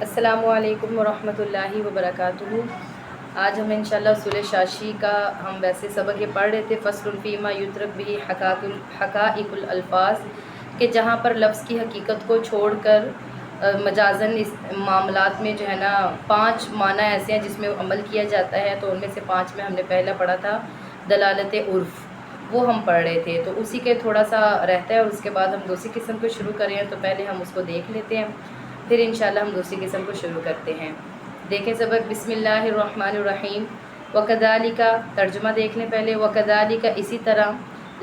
السلام علیکم ورحمۃ اللہ وبرکاتہ۔ آج ہم انشاءاللہ اصول شاشی کا ہم ویسے سبق یہ پڑھ رہے تھے، فصل فیما یترک بھی حقائق الالفاظ، کہ جہاں پر لفظ کی حقیقت کو چھوڑ کر مجازن اس معاملات میں جو ہے نا 5 معنی ایسے ہیں جس میں عمل کیا جاتا ہے۔ تو ان میں سے 5 میں ہم نے پہلا پڑھا تھا دلالت عرف، وہ ہم پڑھ رہے تھے، تو اسی کے تھوڑا سا رہتا ہے، اور اس کے بعد ہم دوسری قسم کو شروع کریں تو پہلے ہم اس کو دیکھ لیتے ہیں، پھر انشاءاللہ ہم دوسری قسم کو شروع کرتے ہیں۔ دیکھیں سبق، بسم اللہ الرحمن الرحیم۔ وَكَذَلِكَ، ترجمہ دیکھ لیں پہلے۔ وَكَذَلِكَ، اسی طرح،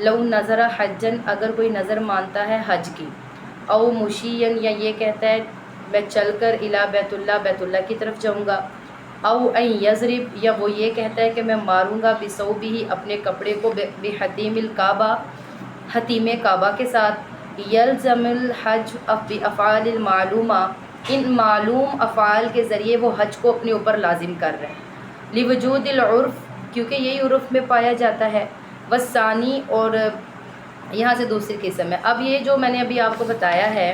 لو نظر حجن، اگر کوئی نظر مانتا ہے حج کی، او مشین، یا یہ کہتا ہے میں چل کر الی بیت اللہ کی طرف جاؤں گا، او ان یضرب، یا وہ یہ کہتا ہے کہ میں ماروں گا بثوبہ، اپنے کپڑے کو، بحتیم الکعبہ، حتیم کعبہ کے ساتھ، یلزم الحج بافعال المعلومہ، ان معلوم افعال کے ذریعے وہ حج کو اپنے اوپر لازم کر رہے ہیں، لوجود العرف، کیونکہ یہی عرف میں پایا جاتا ہے، والثانی، اور یہاں سے دوسری قسم ہے۔ اب یہ جو میں نے ابھی آپ کو بتایا ہے،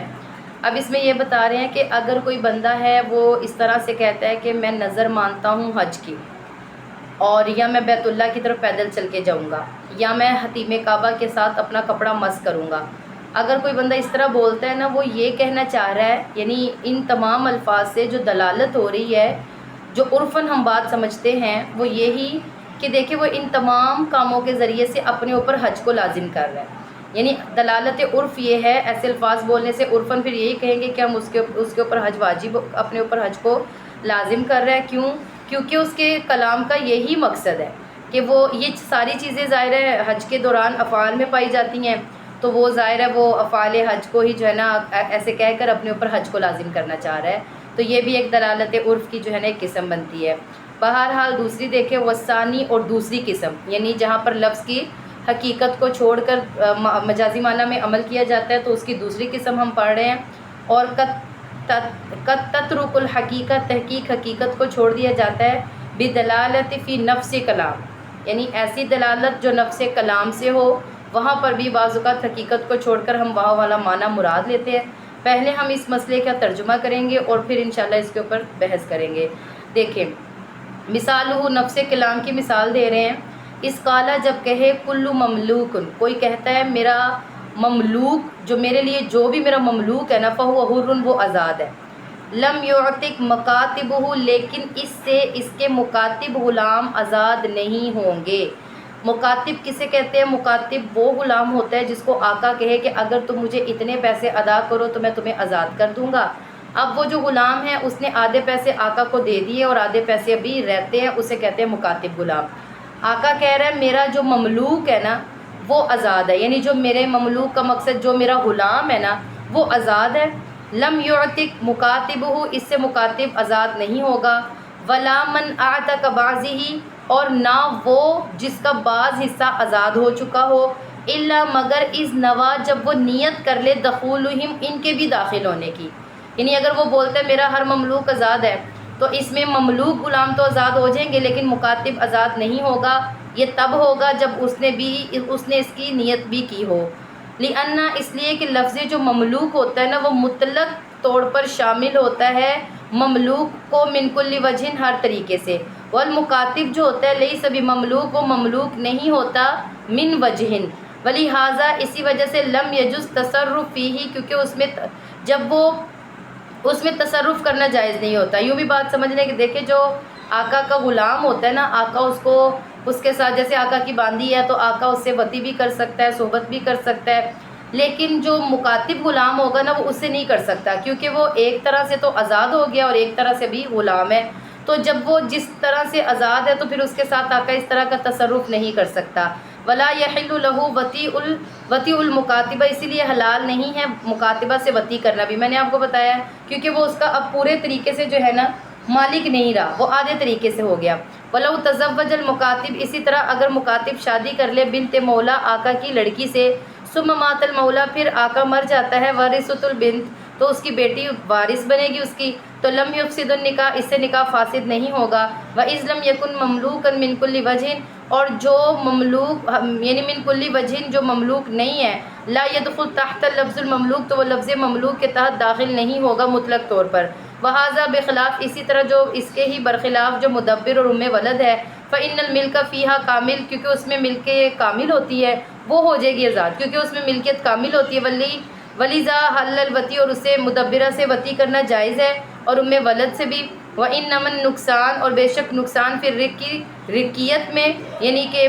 اب اس میں یہ بتا رہے ہیں کہ اگر کوئی بندہ ہے وہ اس طرح سے کہتا ہے کہ میں نظر مانتا ہوں حج کی، اور یا میں بیت اللہ کی طرف پیدل چل کے جاؤں گا، یا میں حتیم کعبہ کے ساتھ اپنا کپڑا مس کروں گا، اگر کوئی بندہ اس طرح بولتا ہے نا، وہ یہ کہنا چاہ رہا ہے، یعنی ان تمام الفاظ سے جو دلالت ہو رہی ہے، جو عرفاً ہم بات سمجھتے ہیں، وہ یہی کہ دیکھیں وہ ان تمام کاموں کے ذریعے سے اپنے اوپر حج کو لازم کر رہا ہے۔ یعنی دلالت عرف یہ ہے، ایسے الفاظ بولنے سے عرفاً پھر یہی کہیں گے کہ ہم اس کے اوپر حج واجب، اپنے اوپر حج کو لازم کر رہا ہے۔ کیوں؟ کیونکہ اس کے کلام کا یہی مقصد ہے کہ وہ یہ ساری چیزیں ظاہر ہے حج کے دوران افعال میں پائی جاتی ہیں، تو وہ ظاہر ہے وہ افعال حج کو ہی جو ہے نا ایسے کہہ کر اپنے اوپر حج کو لازم کرنا چاہ رہا ہے، تو یہ بھی ایک دلالت عرف کی جو ہے نا ایک قسم بنتی ہے۔ بہرحال دوسری دیکھیں، وثانی، اور دوسری قسم، یعنی جہاں پر لفظ کی حقیقت کو چھوڑ کر مجازی معنی میں عمل کیا جاتا ہے، تو اس کی دوسری قسم ہم پڑھ رہے ہیں۔ اور قد تترک الحقیقت، تحقیق حقیقت کو چھوڑ دیا جاتا ہے، بدلالت فی نفس کلام، یعنی ایسی دلالت جو نفس کلام سے ہو، وہاں پر بھی بعض اوقات حقیقت کو چھوڑ کر ہم وہاں والا معنی مراد لیتے ہیں۔ پہلے ہم اس مسئلے کا ترجمہ کریں گے اور پھر انشاءاللہ اس کے اوپر بحث کریں گے۔ دیکھیں مثال ہو، نفس کلام کی مثال دے رہے ہیں۔ اس قالہ، جب کہے، کل مملوک، کوئی کہتا ہے میرا مملوک، جو میرے لیے جو بھی میرا مملوک ہے نا، فہو حر، وہ آزاد ہے، لم یعتق مکاتبہ، لیکن اس سے اس کے مکاتب غلام آزاد نہیں ہوں گے۔ مکاتب کسے کہتے ہیں؟ مکاتب وہ غلام ہوتا ہے جس کو آقا کہے کہ اگر تم مجھے اتنے پیسے ادا کرو تو میں تمہیں آزاد کر دوں گا۔ اب وہ جو غلام ہے اس نے آدھے پیسے آقا کو دے دیے اور آدھے پیسے ابھی رہتے ہیں، اسے کہتے ہیں مکاتب غلام۔ آقا کہہ رہا ہے میرا جو مملوک ہے نا وہ آزاد ہے، یعنی جو میرے مملوک کا مقصد جو میرا غلام ہے نا وہ آزاد ہے۔ لم یعتق مکاتبہ، اس سے مکاتب آزاد نہیں ہوگا۔ ولا من اعتق بعضہ، اور نہ وہ جس کا بعض حصہ آزاد ہو چکا ہو، الا مگر اذ نوا، جب وہ نیت کر لے، دخولہم، ان کے بھی داخل ہونے کی، یعنی اگر وہ بولتا ہے میرا ہر مملوک آزاد ہے، تو اس میں مملوک غلام تو آزاد ہو جائیں گے لیکن مکاتب آزاد نہیں ہوگا۔ یہ تب ہوگا جب اس نے اس کی نیت بھی کی ہو۔ لأن، اس لیے کہ لفظ جو مملوک ہوتا ہے نا وہ مطلق طور پر شامل ہوتا ہے مملوک کو من کل وجہ، ہر طریقے سے، والمکاتب جو ہوتا ہے لیس بمملوک، وہ مملوک نہیں ہوتا من وجہ، ولہذا اسی وجہ سے لم یجوز تصرف فیہ، کیونکہ اس میں تصرف کرنا جائز نہیں ہوتا۔ یوں بھی بات سمجھنے کہ دیکھیں جو آقا کا غلام ہوتا ہے نا، آقا اس کے ساتھ، جیسے آقا کی باندی ہے تو آقا اس سے وطی بھی کر سکتا ہے، صحبت بھی کر سکتا ہے، لیکن جو مکاتب غلام ہوگا نا وہ اس سے نہیں کر سکتا، کیونکہ وہ ایک طرح سے تو آزاد ہو گیا اور ایک طرح سے بھی غلام ہے، تو جب وہ جس طرح سے آزاد ہے تو پھر اس کے ساتھ آقا اس طرح کا تصرف نہیں کر سکتا۔ ولا یحل لہ وطیء المکاتبہ، اسی لیے حلال نہیں ہے مکاتبہ سے وطی کرنا بھی، میں نے آپ کو بتایا ہے، کیونکہ وہ اس کا اب پورے طریقے سے جو ہے نا مالک نہیں رہا، وہ آدھے طریقے سے ہو گیا۔ ولو تزوج المکاتب، اسی طرح اگر مکاتب شادی کر لے بنت مولا، آقا کی لڑکی سے، ثم مات المولا، پھر آقا مر جاتا ہے، ورثت البنت، تو اس کی بیٹی وارث بنے گی اس کی، تو لم یفسد النکاح، اس سے نکاح فاسد نہیں ہوگا۔ وَإِذْ لَمْ يَكُنْ مَمْلُوكًا مِنْ كُلِّ وَجْهٍ، اور جو مملوک یعنی من کل وجہ جو مملوک نہیں ہے، لا يدخل تحت لفظ المملوک، تو وہ لفظ مملوک کے تحت داخل نہیں ہوگا مطلق طور پر۔ وہذا بخلاف، اسی طرح جو اس کے ہی برخلاف جو مدبر اور ام ولد ہے، فإن الملک فیہا کامل، کیونکہ اس میں ملک کامل ہوتی ہے، وہ ہو جائے گی آزاد کیونکہ اس میں ملکیت کامل ہوتی ہے، ولیذا حل الوتی، اور اسے مدبرہ سے وتی کرنا جائز ہے اور ام ولد سے بھی، وإنما النقصان، اور بے شک نقصان پھر رقیت میں یعنی کہ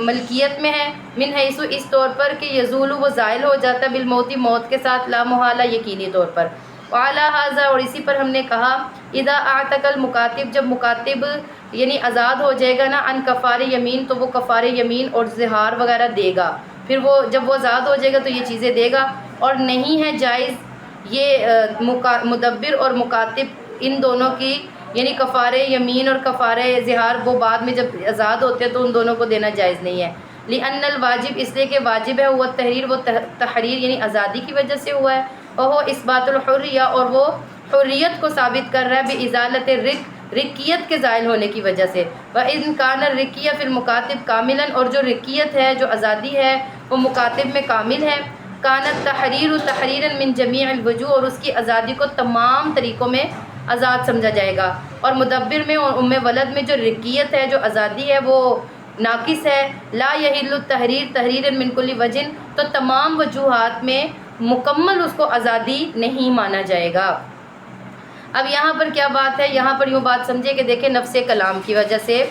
ملکیت میں ہے، من حیث اس طور پر کہ یزول وہ زائل ہو جاتا ہے بالموت، موت کے ساتھ، لا محالہ یقینی طور پر، وعلی ھذا، اور اسی پر ہم نے کہا، اذا اعتق المکاتب، جب مکاتب یعنی آزاد ہو جائے گا نا، ان کفار یمین، تو وہ کفار یمین اور زہار وغیرہ دے گا، پھر وہ جب وہ آزاد ہو جائے گا تو یہ چیزیں دے گا، اور نہیں ہے جائز یہ مدبر اور مکاتب ان دونوں کی یعنی کفار یمین اور کفار زہار، وہ بعد میں جب آزاد ہوتے ہیں تو ان دونوں کو دینا جائز نہیں ہے، لأن الواجب، اس لیے کہ واجب ہے، وہ تحریر، وہ تحریر یعنی آزادی کی وجہ سے ہوا ہے، اور وہ اثبات الحریہ، اور وہ حریت کو ثابت کر رہا ہے، بازالت رقیت کے زائل ہونے کی وجہ سے، وَإِذْ كَانَ الرِّقِيَّ فِي الْمُكَاتِبِ كَامِلًا، اور جو رقیت ہے، جو آزادی ہے، وہ مکاتب میں کامل ہے، كَانَتْ تَحْرِيرُ تَحْرِيرًا مِنْ جَمِيعِ الْوُجُوهِ، اور اس کی آزادی کو تمام طریقوں میں آزاد سمجھا جائے گا، اور مدبر میں اور ام ولد میں جو رقیت ہے، جو آزادی ہے، وہ ناقص ہے، لا يحل التحریر تحریرا من کل وجہ، تو تمام وجوہات میں مکمل اس کو آزادی نہیں مانا جائے گا۔ اب یہاں پر کیا بات ہے، یہاں پر یوں بات سمجھے کہ دیکھیں نفس کلام کی وجہ سے،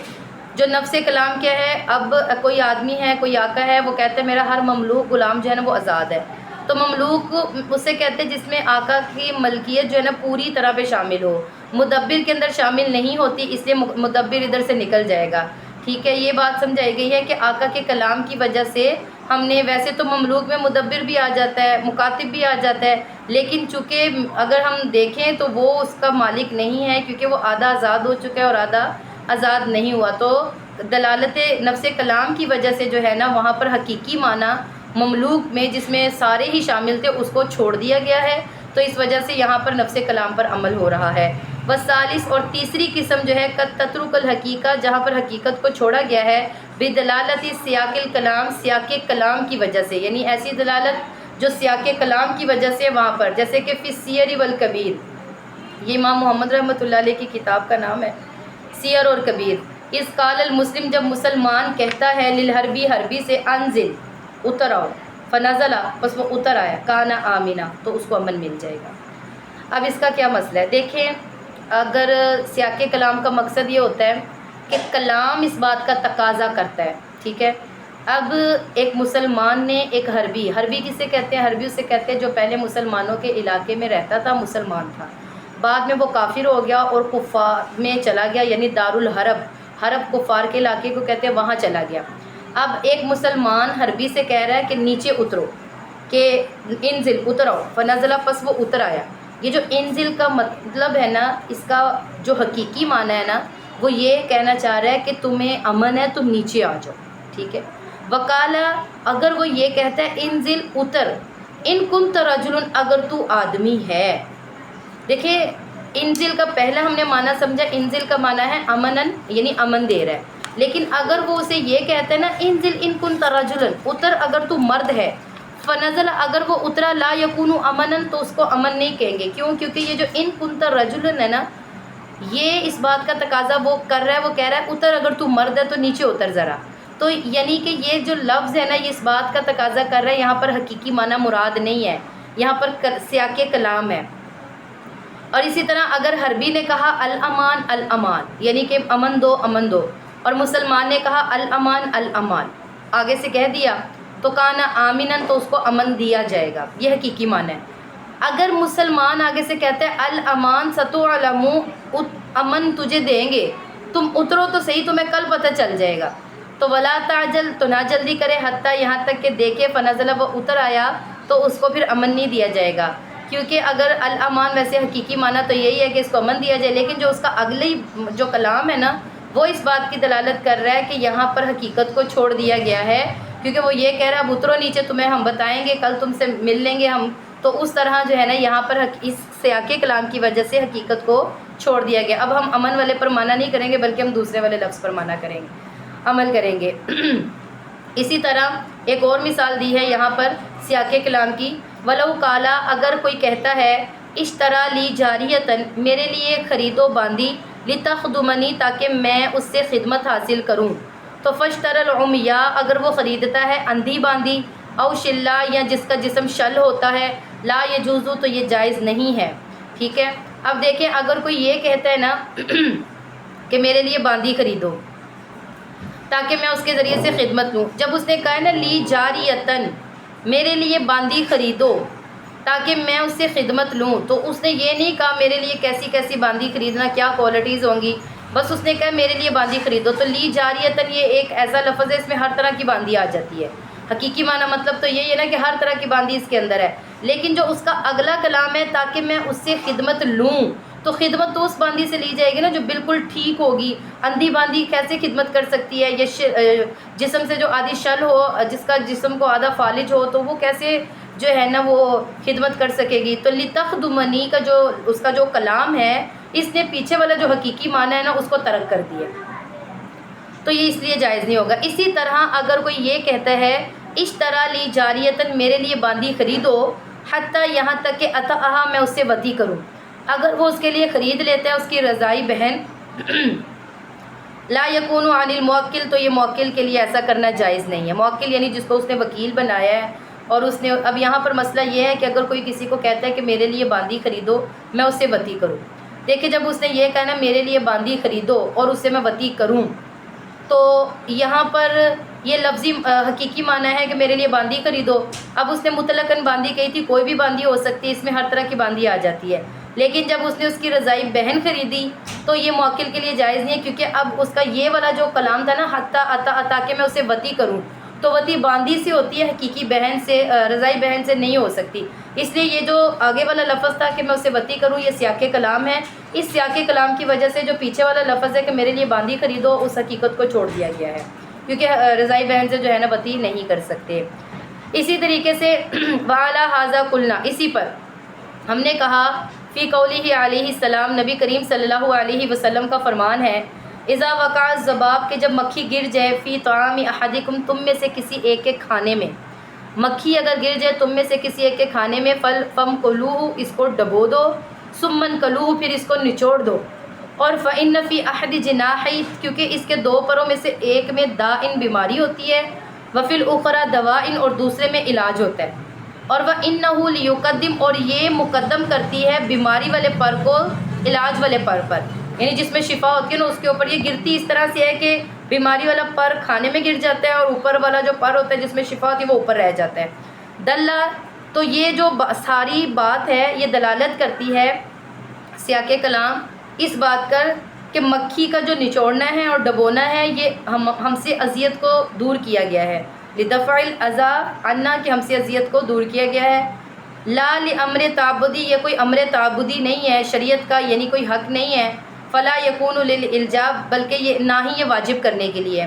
جو نفس کلام کیا ہے، اب کوئی آدمی ہے، کوئی آقا ہے، وہ کہتا ہے میرا ہر مملوک غلام جو ہے نا وہ آزاد ہے، تو مملوک اسے کہتے ہیں جس میں آقا کی ملکیت جو ہے نا پوری طرح پہ شامل ہو، مدبر کے اندر شامل نہیں ہوتی، اس لیے مدبر ادھر سے نکل جائے گا، ٹھیک ہے، یہ بات سمجھائی گئی ہے کہ آقا کے کلام کی وجہ سے ہم نے، ویسے تو مملوک میں مدبر بھی آ جاتا ہے، مکاتب بھی آ جاتا ہے، لیکن چونکہ اگر ہم دیکھیں تو وہ اس کا مالک نہیں ہے، کیونکہ وہ آدھا آزاد ہو چکا ہے اور آدھا آزاد نہیں ہوا، تو دلالت نفس کلام کی وجہ سے جو ہے نا وہاں پر حقیقی معنی مملوک میں جس میں سارے ہی شامل تھے اس کو چھوڑ دیا گیا ہے، تو اس وجہ سے یہاں پر نفس کلام پر عمل ہو رہا ہے۔ والثالث، اور تیسری قسم جو ہے قد تترک الحقیقہ، جہاں پر حقیقت کو چھوڑا گیا ہے، بدلالت سیاق الکلام، سیاق کلام کی وجہ سے، یعنی ایسی دلالت جو سیاق کلام کی وجہ سے وہاں پر، جیسے کہ فی السیر والکبیر، یہ امام محمد رحمۃ اللہ علیہ کی کتاب کا نام ہے سیر اور کبیر، اس قال المسلم، جب مسلمان کہتا ہے للحربی، حربی سے، انزل اتر آؤ، فنزلہ بس وہ اتر آیا، کانا آمینہ تو اس کو امن مل جائے گا۔ اب اس کا کیا مسئلہ ہے، دیکھیں اگر سیاق کلام کا مقصد یہ ہوتا ہے کہ کلام اس بات کا تقاضا کرتا ہے، ٹھیک ہے، اب ایک مسلمان نے ایک حربی، حربی کسے کہتے ہیں، حربی اسے کہتے ہیں جو پہلے مسلمانوں کے علاقے میں رہتا تھا، مسلمان تھا، بعد میں وہ کافر ہو گیا اور کفار میں چلا گیا، یعنی دارالحرب، حرب کفار کے علاقے کو کہتے ہیں، وہاں چلا گیا۔ اب ایک مسلمان حربی سے کہہ رہا ہے کہ نیچے اترو، کہ انزل اتر آؤ، فنزلہ پس وہ اتر آیا، یہ جو انزل کا مطلب ہے نا، اس کا جو حقیقی معنی ہے نا، وہ یہ کہنا چاہ رہا ہے کہ تمہیں امن ہے، تم نیچے آ جاؤ، ٹھیک ہے۔ وقالا، اگر وہ یہ کہتا ہے انزل اتر، ان کنت رجل، اگر تو آدمی ہے، دیکھیں انزل کا پہلا ہم نے معنی سمجھا، انزل کا معنی ہے امنن، یعنی امن دے رہا ہے، لیکن اگر وہ اسے یہ کہتا ہے نا انزل ان کنت رجلا، اتر اگر تو مرد ہے، فنزل اگر وہ اترا، لا یکون امنن، تو اس کو امن نہیں کہیں گے، کیوں، کیونکہ یہ جو ان کنت رجلا ہے نا، یہ اس بات کا تقاضا وہ کر رہا ہے، وہ کہہ رہا ہے اتر اگر تو مرد ہے تو نیچے اتر ذرا، تو یعنی کہ یہ جو لفظ ہے نا یہ اس بات کا تقاضا کر رہا ہے، یہاں پر حقیقی معنی مراد نہیں ہے، یہاں پر سیاق کلام ہے۔ اور اسی طرح اگر حربی نے کہا الامان الامان، یعنی کہ امن دو امن دو، اور مسلمان نے کہا الامان الامان، آگے سے کہہ دیا، تو کانا آمینن، تو اس کو امن دیا جائے گا، یہ حقیقی معنی ہے۔ اگر مسلمان آگے سے کہتا ہے الامان ستعلمو، امن تجھے دیں گے، تم اترو تو صحیح، تمہیں کل پتہ چل جائے گا، تو ولا تعجل، تو نہ جلدی کرے، حتیٰ یہاں تک کہ دیکھے، فنزل وہ اتر آیا، تو اس کو پھر امن نہیں دیا جائے گا، کیونکہ اگر الامان ویسے حقیقی معنی تو یہی ہے کہ اس کو امن دیا جائے، لیکن جو اس کا اگلی جو کلام ہے نا وہ اس بات کی دلالت کر رہا ہے کہ یہاں پر حقیقت کو چھوڑ دیا گیا ہے، کیونکہ وہ یہ کہہ رہا ہے اب اترو نیچے، تمہیں ہم بتائیں گے، کل تم سے مل لیں گے ہم، تو اس طرح جو ہے نا یہاں پر اس سیاق کلام کی وجہ سے حقیقت کو چھوڑ دیا گیا۔ اب ہم امن والے پر معنی نہیں کریں گے بلکہ ہم دوسرے والے لفظ پر معنی کریں گے، عمل کریں گے۔ اسی طرح ایک اور مثال دی ہے یہاں پر سیاق کلام کی، ولو کالا، اگر کوئی کہتا ہے اشترا لی جاریتن، میرے لیے خرید و باندھی، لتخدمنی، تاکہ میں اس سے خدمت حاصل کروں. تو فشتر العمیا، اگر وہ خریدتا ہے اندھی باندھی، او شلا، یا جس کا جسم شل ہوتا ہے، لا یجوزو، تو یہ جائز نہیں ہے. ٹھیک ہے. اب دیکھیں اگر کوئی یہ کہتا ہے نا کہ میرے لیے باندھی خریدو تاکہ میں اس کے ذریعے سے خدمت لوں. جب اس نے کہا ہے نا لی جاریتن، میرے لیے باندھی خریدو تاکہ میں اس سے خدمت لوں، تو اس نے یہ نہیں کہا میرے لیے کیسی کیسی باندھی خریدنا، کیا کوالٹیز ہوں گی، بس اس نے کہا میرے لیے باندھی خریدو. تو لی جاریتن یہ ایک ایسا لفظ ہے، اس میں ہر طرح کی باندھی آ جاتی ہے. حقیقی معنی مطلب تو یہی ہے نا کہ ہر طرح کی باندھی اس کے اندر ہے. لیکن جو اس کا اگلا کلام ہے تاکہ میں اس سے خدمت لوں، تو خدمت تو اس باندھی سے لی جائے گی نا جو بالکل ٹھیک ہوگی. اندھی باندھی کیسے خدمت کر سکتی ہے؟ یہ جسم سے جو آدھی شل ہو، جس کا جسم کو آدھا فالج ہو، تو وہ کیسے جو ہے نا وہ خدمت کر سکے گی؟ تو لتخدمنی کا جو اس کا جو کلام ہے، اس نے پیچھے والا جو حقیقی معنی ہے نا اس کو ترک کر دیا، تو یہ اس لیے جائز نہیں ہوگا. اسی طرح اگر کوئی یہ کہتا ہے اشترا لی جاریتن، میرے لیے باندھی خریدو، حتیٰ، یہاں تک کہ اتاہا، میں اس سے وطی کروں. اگر وہ اس کے لیے خرید لیتا ہے اس کی رضائی بہن، لا یکون عن الموکل، تو یہ موکل کے لیے ایسا کرنا جائز نہیں ہے. موکل یعنی جس کو اس نے وکیل بنایا ہے، اور اس نے اب یہاں پر مسئلہ یہ ہے کہ اگر کوئی کسی کو کہتا ہے کہ میرے لیے باندھی خریدو، میں اس سے وطی کروں. دیکھیں جب اس نے یہ کہا نا میرے لیے باندھی خریدو اور اس سے میں وطی کروں، تو یہاں پر یہ لفظی حقیقی معنی ہے کہ میرے لیے باندھی خریدو. اب اس نے مطلقاً باندھی کہی تھی، کوئی بھی باندھی ہو سکتی ہے، اس میں ہر طرح کی باندھی آ جاتی ہے. لیکن جب اس نے اس کی رضائی بہن خریدی تو یہ موکل کے لیے جائز نہیں ہے، کیونکہ اب اس کا یہ والا جو کلام تھا نا حتیٰ اتا کہ میں اسے وطی کروں، تو وطی باندھی سے ہوتی ہے، حقیقی بہن سے، رضائی بہن سے نہیں ہو سکتی. اس لیے یہ جو آگے والا لفظ تھا کہ میں اسے وطی کروں، یہ سیاق کلام ہے. اس سیاق کلام کی وجہ سے جو پیچھے والا لفظ ہے کہ میرے لیے باندھی خریدو، اس حقیقت کو چھوڑ دیا گیا ہے، کیونکہ رضائی بہن سے جو ہے نا وطی نہیں کر سکتے. اسی طریقے سے وعلی ھذا قلنا، اسی پر ہم نے کہا، فی قولہ علیہ السلام، نبی کریم صلی اللہ علیہ وسلم کا فرمان ہے، اذا وقع الذباب، کہ جب مکھی گر جائے، فی طعام احدکم، تم میں سے کسی ایک کے کھانے میں، مکھی اگر گر جائے تم میں سے کسی ایک کے کھانے میں، فَمْقُلُوهُ، اس کو ڈبو دو، ثُمَّ انْقَلُوهُ، پھر اس کو نچوڑ دو، اور فَإِنَّ فِي أَحَدِ جِنَاحَيْهِ، کیونکہ اس کے دو پروں میں سے ایک میں داء، بیماری ہوتی ہے، وَفِي الْأُخْرَى دَوَاء، اور دوسرے میں علاج ہوتا ہے، اور وَإِنَّهُ لِيُقَدِّمُ، اور یہ مقدم کرتی ہے بیماری والے پر کو علاج والے پر پر، یعنی جس میں شفا ہوتی ہے نا اس کے اوپر. یہ گرتی اس طرح سے ہے کہ بیماری والا پر کھانے میں گر جاتا ہے، اور اوپر والا جو پر ہوتا ہے جس میں شفا ہوتی ہے وہ اوپر رہ جاتا ہے. دلہ، تو یہ جو ساری بات ہے یہ دلالت کرتی ہے سیاق کلام اس بات کر کہ مکھی کا جو نچوڑنا ہے اور ڈبونا ہے یہ ہم سے اذیت کو دور کیا گیا ہے. لدفع الاذى عنا، کہ ہم سے اذیت کو دور کیا گیا ہے. لا لامر تعبدی، یہ کوئی امر تعبدی نہیں ہے شریعت کا، یعنی کوئی حق نہیں ہے. فلا یکون للالجاب، بلکہ یہ نہ ہی یہ واجب کرنے کے لیے،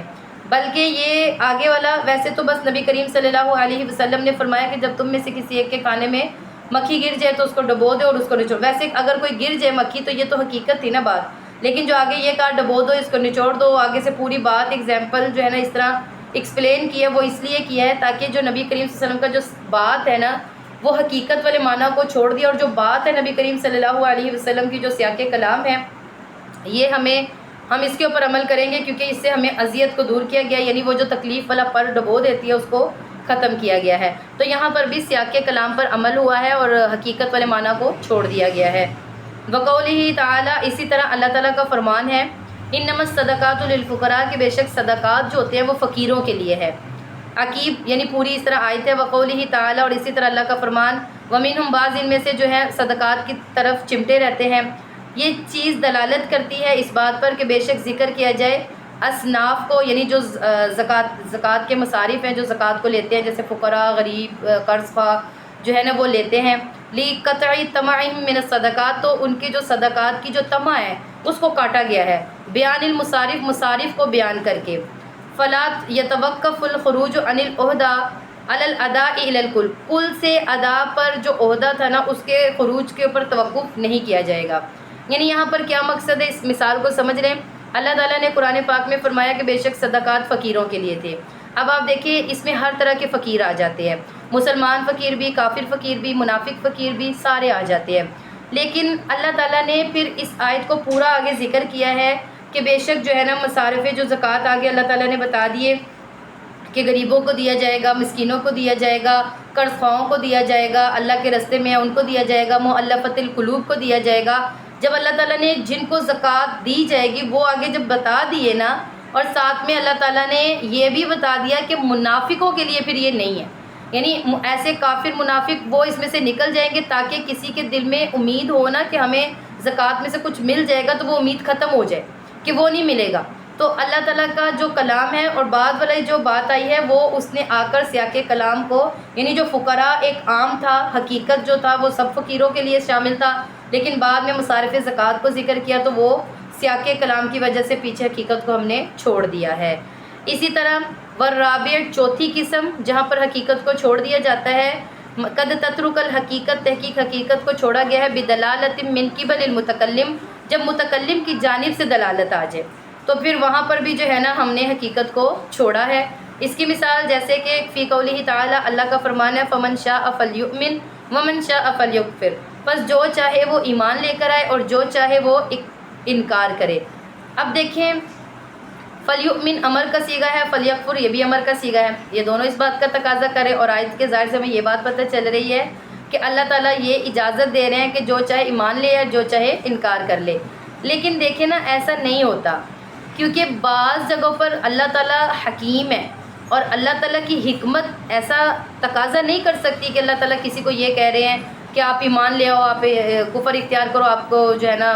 بلکہ یہ آگے والا ویسے تو بس نبی کریم صلی اللہ علیہ وسلم نے فرمایا کہ جب تم میں سے کسی ایک کے کھانے میں مکھی گر جائے تو اس کو ڈبو دے اور اس کو نچوڑ. ویسے اگر کوئی گر جائے مکھی تو یہ تو حقیقت تھی نا بات، لیکن جو آگے یہ کہا ڈبو دو، اس کو نچوڑ دو، آگے سے پوری بات ایگزامپل جو ہے نا اس طرح ایکسپلین کی ہے، وہ اس لیے کیا ہے تاکہ جو نبی کریم صلی اللہ علیہ وسلم کا جو بات ہے نا وہ حقیقت والے معنی کو چھوڑ دیا، اور جو بات ہے نبی کریم صلی اللہ علیہ وسلم کی جو سیاق کلام ہے یہ ہم اس کے اوپر عمل کریں گے، کیونکہ اس سے ہمیں اذیت کو دور کیا گیا، یعنی وہ جو تکلیف والا پر ڈبو دیتی ہے اس کو ختم کیا گیا ہے. تو یہاں پر بھی سیاق کلام پر عمل ہوا ہے اور حقیقت والے معنی کو چھوڑ دیا گیا ہے. وقولہ تعالی، اسی طرح اللہ تعالیٰ کا فرمان ہے، انما الصدقات للفقراء، کہ بے شک صدقات جو ہوتے ہیں وہ فقیروں کے لیے ہے. عقیب یعنی پوری اس طرح آیت ہے. وقولہ تعالی، اور اسی طرح اللہ کا فرمان، ومنہم، بعض ان میں سے جو ہے صدقات کی طرف چمٹے رہتے ہیں. یہ چیز دلالت کرتی ہے اس بات پر کہ بے شک ذکر کیا جائے اصناف کو، یعنی جو زکوٰۃ کے مصارف ہیں جو زکوٰۃ کو لیتے ہیں، جیسے فقراء، غریب، قرض خواہ جو ہے نا وہ لیتے ہیں. لِقَطْعِ طَمَعِهِم مِّنَ الصَّدَقَاتِ، تو ان کے جو صدقات کی جو طمع ہے اس کو کاٹا گیا ہے. بیان المصارف، مصارف کو بیان کر کے. فَلَا يَتَوَقَّفُ الْخُرُوجُ عَنِ الْعُهْدَةِ عَلَى الْأَدَاءِ إِلَى الْكُلِّ، کل سے ادا پر جو عہدہ تھا نا اس کے خروج کے اوپر توقف نہیں کیا جائے گا. یعنی یہاں پر کیا مقصد ہے، اس مثال کو سمجھ رہے ہیں. اللہ تعالیٰ نے قرآن پاک میں فرمایا کہ بے شک صدقات فقیروں کے لیے تھے. اب آپ دیکھیں اس میں ہر طرح کے فقیر آ جاتے ہیں، مسلمان فقیر بھی، کافر فقیر بھی، منافق فقیر بھی، سارے آ جاتے ہیں. لیکن اللہ تعالیٰ نے پھر اس آیت کو پورا آگے ذکر کیا ہے کہ بے شک جو ہے نا مصارف جو زکوٰۃ آگے اللہ تعالیٰ نے بتا دیے کہ غریبوں کو دیا جائے گا، مسکینوں کو دیا جائے گا، قرض خواہوں کو دیا جائے گا، اللہ کے راستے میں ان کو دیا جائے گا، مؤلفۃ القلوب کو دیا جائے گا۔ جب اللہ تعالیٰ نے جن کو زکوٰۃ دی جائے گی وہ آگے جب بتا دیے نا، اور ساتھ میں اللہ تعالیٰ نے یہ بھی بتا دیا کہ منافقوں کے لیے پھر یہ نہیں ہے، یعنی ایسے کافر منافق وہ اس میں سے نکل جائیں گے تاکہ کسی کے دل میں امید ہو نا کہ ہمیں زکوٰۃ میں سے کچھ مل جائے گا، تو وہ امید ختم ہو جائے کہ وہ نہیں ملے گا۔ تو اللہ تعالیٰ کا جو کلام ہے اور بعد والی جو بات آئی ہے وہ اس نے آ کر سیاق کلام کو، یعنی جو فقراء ایک عام تھا، حقیقت جو تھا وہ سب فقیروں کے لیے شامل تھا، لیکن بعد میں مصارف زکوٰۃ کو ذکر کیا تو وہ سیاق کلام کی وجہ سے پیچھے حقیقت کو ہم نے چھوڑ دیا ہے۔ اسی طرح والرابع چوتھی قسم جہاں پر حقیقت کو چھوڑ دیا جاتا ہے، قد تترک الحقیقت تحقیق حقیقت کو چھوڑا گیا ہے بدلالت من قبل المتکلم، جب متکلم کی جانب سے دلالت آ جائے تو پھر وہاں پر بھی جو ہے نا ہم نے حقیقت کو چھوڑا ہے۔ اس کی مثال جیسے کہ فی قولہ تعالی، اللہ کا فرمان ہے فمن شاء فلیؤمن ومن شاء فلیکفر، بس جو چاہے وہ ایمان لے کر آئے اور جو چاہے وہ انکار کرے۔ اب دیکھیں فلیؤمن امر کا صیغہ ہے، فلیکفر یہ بھی امر کا صیغہ ہے، یہ دونوں اس بات کا تقاضا کرے، اور آیت کے ظاہر سے ہمیں یہ بات پتہ چل رہی ہے کہ اللہ تعالیٰ یہ اجازت دے رہے ہیں کہ جو چاہے ایمان لے یا جو چاہے انکار کر لے۔ لیکن دیکھیں نا ایسا نہیں ہوتا، کیونکہ بعض جگہوں پر اللہ تعالیٰ حکیم ہے اور اللہ تعالیٰ کی حکمت ایسا تقاضا نہیں کر سکتی کہ اللہ تعالیٰ کسی کو یہ کہہ رہے ہیں کہ آپ ایمان لے آؤ، آپ کفر اختیار کرو، آپ کو جو ہے نا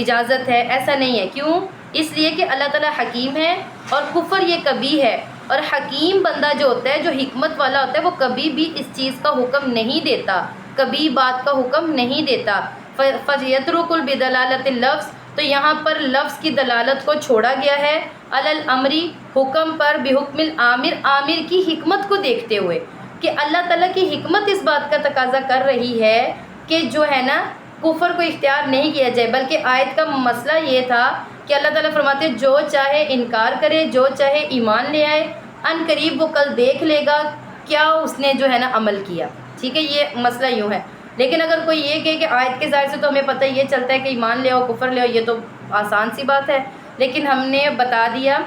اجازت ہے، ایسا نہیں ہے۔ کیوں؟ اس لیے کہ اللہ تعالیٰ حکیم ہے اور کفر یہ کبھی ہے، اور حکیم بندہ جو ہوتا ہے، جو حکمت والا ہوتا ہے، وہ کبھی بھی اس چیز کا حکم نہیں دیتا، کبھی بات کا حکم نہیں دیتا۔ فَيَتْرُكُ بِدَلَالَةِ اللَّفْظِ، تو یہاں پر لفظ کی دلالت کو چھوڑا گیا ہے، علی الامری حکم پر، بحکم العامر عامر کی حکمت کو دیکھتے ہوئے، کہ اللہ تعالیٰ کی حکمت اس بات کا تقاضا کر رہی ہے کہ جو ہے نا کفر کو اختیار نہیں کیا جائے، بلکہ آیت کا مسئلہ یہ تھا کہ اللہ تعالیٰ فرماتے ہیں جو چاہے انکار کرے، جو چاہے ایمان لے آئے، ان قریب وہ کل دیکھ لے گا کیا اس نے جو ہے نا عمل کیا۔ ٹھیک ہے، یہ مسئلہ یوں ہے۔ لیکن اگر کوئی یہ کہے کہ آیت کے ظاہر سے تو ہمیں پتہ یہ چلتا ہے کہ ایمان لے آؤ، کفر لے آؤ، یہ تو آسان سی بات ہے، لیکن ہم نے بتا دیا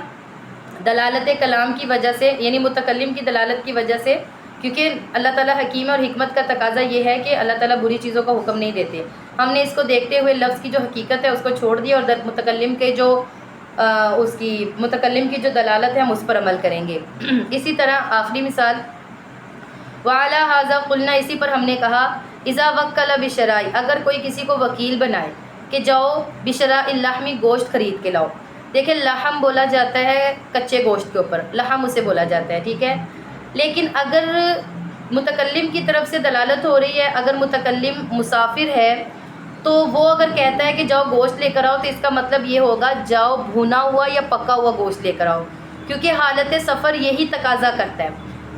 دلالت کلام کی وجہ سے، یعنی متکلم کی دلالت کی وجہ سے، کیونکہ اللہ تعالیٰ حکیم اور حکمت کا تقاضا یہ ہے کہ اللہ تعالیٰ بری چیزوں کا حکم نہیں دیتے۔ ہم نے اس کو دیکھتے ہوئے لفظ کی جو حقیقت ہے اس کو چھوڑ دیا، اور متکلم کے جو متکلم کی جو دلالت ہے ہم اس پر عمل کریں گے۔ اسی طرح آخری مثال وعلی ھذا قلنا، اسی پر ہم نے کہا اذا وکل بشراء، اگر کوئی کسی کو وکیل بنائے کہ جاؤ بشراء اللحم، گوشت خرید کے لاؤ۔ دیکھیں لحم بولا جاتا ہے کچے گوشت کے اوپر، لحم اسے بولا جاتا ہے، ٹھیک ہے۔ لیکن اگر متکلم کی طرف سے دلالت ہو رہی ہے، اگر متکلم مسافر ہے تو وہ اگر کہتا ہے کہ جاؤ گوشت لے کر آؤ، تو اس کا مطلب یہ ہوگا جاؤ بھونا ہوا یا پکا ہوا گوشت لے کر آؤ، کیونکہ حالت سفر یہی تقاضا کرتا ہے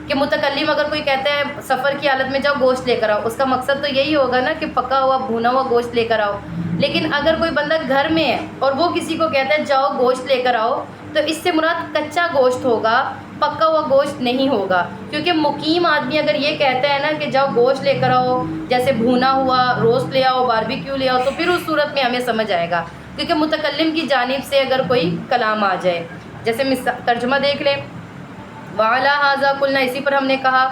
کہ متکلم اگر کوئی کہتا ہے سفر کی حالت میں جاؤ گوشت لے کر آؤ، اس کا مقصد تو یہی ہوگا نا کہ پکا ہوا بھونا ہوا گوشت لے کر آؤ۔ لیکن اگر کوئی بندہ گھر میں ہے اور وہ کسی کو کہتا ہے جاؤ گوشت لے کر آؤ، تو اس سے مراد کچا گوشت ہوگا، پکا ہوا گوشت نہیں ہوگا، کیونکہ مقیم آدمی اگر یہ کہتا ہے نا کہ جاؤ گوشت لے کر آؤ، جیسے بھونا ہوا روسٹ لے آؤ، باربیکیو لے آؤ، تو پھر اس صورت میں ہمیں سمجھ آئے گا، کیونکہ متکلم کی جانب سے اگر کوئی کلام آ جائے، جیسے ترجمہ دیکھ لیں وعلی ھذا قلنا، اسی پر ہم نے کہا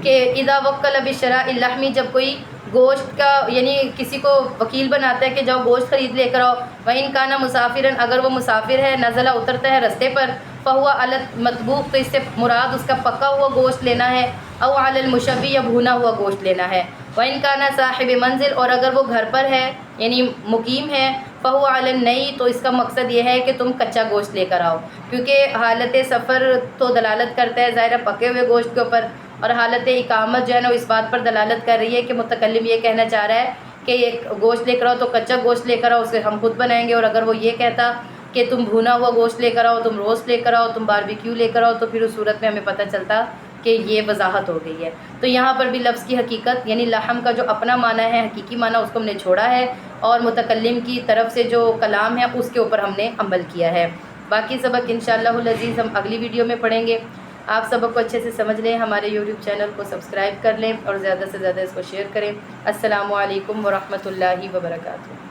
کہ اذا وکل بشراء اللحم، جب کوئی گوشت کا یعنی کسی کو وکیل بناتا ہے کہ جاؤ گوشت خرید لے کر آؤ، وَإِن كَانَ مُسَافِرًا، اگر وہ مسافر ہے، نزلہ اترتا ہے رستے پر، فَهُوَ عَلَى الْمَطْبُوخ، تو اس سے مراد اس کا پکا ہوا گوشت لینا ہے، او علی المشوی، یا بھونا ہوا گوشت لینا ہے۔ وَإِن كَانَ صَاحِبِ منزل، اور اگر وہ گھر پر ہے یعنی مقیم ہے، فَهُوَ عَلَى النَّيِّ، تو اس کا مقصد یہ ہے کہ تم کچا گوشت لے کر آؤ، کیونکہ حالت سفر تو دلالت کرتا ہے ظاہر پکے ہوئے گوشت کے اوپر، اور حالت اقامت جو ہے نا اس بات پر دلالت کر رہی ہے کہ متکلم یہ کہنا چاہ رہا ہے کہ یہ گوشت لے کر آؤ تو کچا گوشت لے کر آؤ، اسے ہم خود بنائیں گے، اور اگر وہ یہ کہتا کہ تم بھونا ہوا گوشت لے کر آؤ، تم روسٹ لے کر آؤ، تم باربیکیو لے کر آؤ، تو پھر اس صورت میں ہمیں پتہ چلتا کہ یہ وضاحت ہو گئی ہے۔ تو یہاں پر بھی لفظ کی حقیقت یعنی لحم کا جو اپنا معنی ہے، حقیقی معنی، اس کو ہم نے چھوڑا ہے، اور متکلم کی طرف سے جو کلام ہے اس کے اوپر ہم نے عمل کیا ہے۔ باقی سبق انشاءاللہ العزیز ہم اگلی ویڈیو میں پڑھیں گے۔ آپ سبق کو اچھے سے سمجھ لیں، ہمارے یوٹیوب چینل کو سبسکرائب کر لیں اور زیادہ سے زیادہ اس کو شیئر کریں۔ السلام علیکم ورحمۃ اللہ وبرکاتہ۔